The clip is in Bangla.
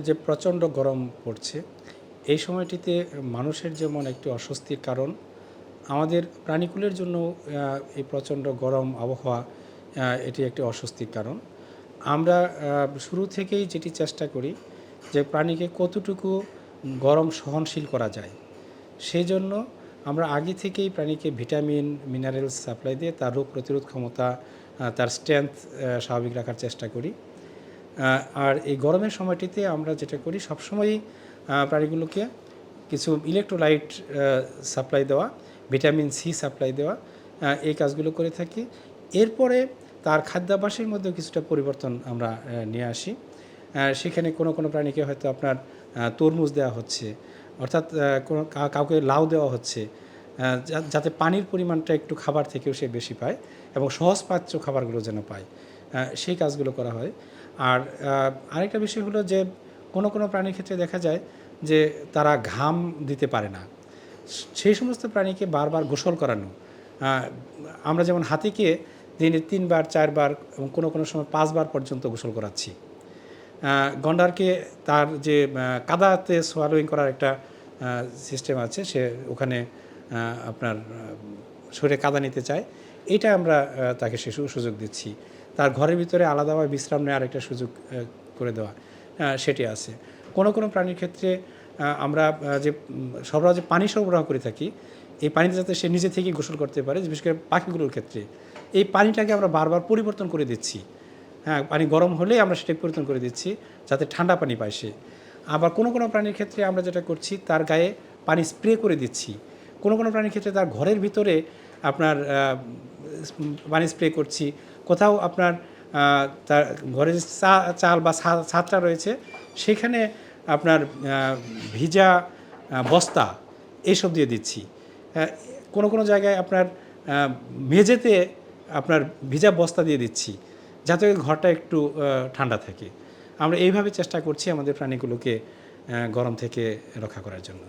যে প্রচণ্ড গরম পড়ছে, এই সময়টিতে মানুষের যেমন একটি অস্বস্তির কারণ, আমাদের প্রাণীকুলের জন্য এই প্রচণ্ড গরম আবহাওয়া এটি একটি অস্বস্তির কারণ। আমরা শুরু থেকেই যেটি চেষ্টা করি যে প্রাণীকে কতটুকু গরম সহনশীল করা যায়, সেই জন্য আমরা আগে থেকেই প্রাণীকে ভিটামিন, মিনারেলস সাপ্লাই দিয়ে তার রোগ প্রতিরোধ ক্ষমতা, তার স্ট্রেংথ স্বাভাবিক রাখার চেষ্টা করি। আর এই গরমের সময়টিতে আমরা যেটা করি সবসময়ই প্রাণীগুলোকে কিছু ইলেকট্রোলাইট সাপ্লাই দেওয়া, ভিটামিন সি সাপ্লাই দেওয়া, এই কাজগুলো করে থাকি। এরপরে তার খাদ্যাভ্যাসের মধ্যেও কিছুটা পরিবর্তন আমরা নিয়ে আসি। সেখানে কোনো প্রাণীকে হয়তো আপনার তরমুজ দেওয়া হচ্ছে, অর্থাৎ কাউকে লাউ দেওয়া হচ্ছে, যাতে পানির পরিমাণটা একটু খাবার থেকেও সে বেশি পায় এবং সহজপাচ্য খাবারগুলো যেন পায়, সেই কাজগুলো করা হয়। আর আরেকটা বিষয় হলো যে কোনো প্রাণীর ক্ষেত্রে দেখা যায় যে তারা ঘাম দিতে পারে না, সেই সমস্ত প্রাণীকে বারবার গোসল করানো। আমরা যেমন হাতিকে দিনে 3 বার 4 বার এবং কোনো সময় 5 বার পর্যন্ত গোসল করাচ্ছি। গন্ডারকে তার যে কাদাতে সোয়ালোয়িং করার একটা সিস্টেম আছে, সে ওখানে আপনার শরীরে কাদা নিতে চায়, এইটা আমরা তাকে সে সুযোগ দিচ্ছি। তার ঘরের ভিতরে আলাদাভাবে বিশ্রাম নেওয়ার একটা সুযোগ করে দেওয়া, সেটি আছে। কোনো প্রাণীর ক্ষেত্রে আমরা যে পানি সরবরাহ করে থাকি, এই পানিতে যাতে সে নিজে থেকেই গোসল করতে পারে, বিশেষ করে পাখিগুলোর ক্ষেত্রে এই পানিটাকে আমরা বারবার পরিবর্তন করে দিচ্ছি। হ্যাঁ, পানি গরম হলে আমরা সেটা পরিবর্তন করে দিচ্ছি যাতে ঠান্ডা পানি পায় সে। আবার কোনো প্রাণীর ক্ষেত্রে আমরা যেটা করছি, তার গায়ে পানি স্প্রে করে দিচ্ছি। কোনো প্রাণীর ক্ষেত্রে তার ঘরের ভিতরে আপনার পানি স্প্রে করছি। কোথাও আপনার তার ঘরে যে চাল বা ছাদটা রয়েছে, সেখানে আপনার ভিজা বস্তা এইসব দিয়ে দিচ্ছি। কোনো জায়গায় আপনার মেঝেতে আপনার ভিজা বস্তা দিয়ে দিচ্ছি, যাতে ঘরটা একটু ঠান্ডা থাকে। আমরা এইভাবে চেষ্টা করছি আমাদের প্রাণীগুলোকে গরম থেকে রক্ষা করার জন্য।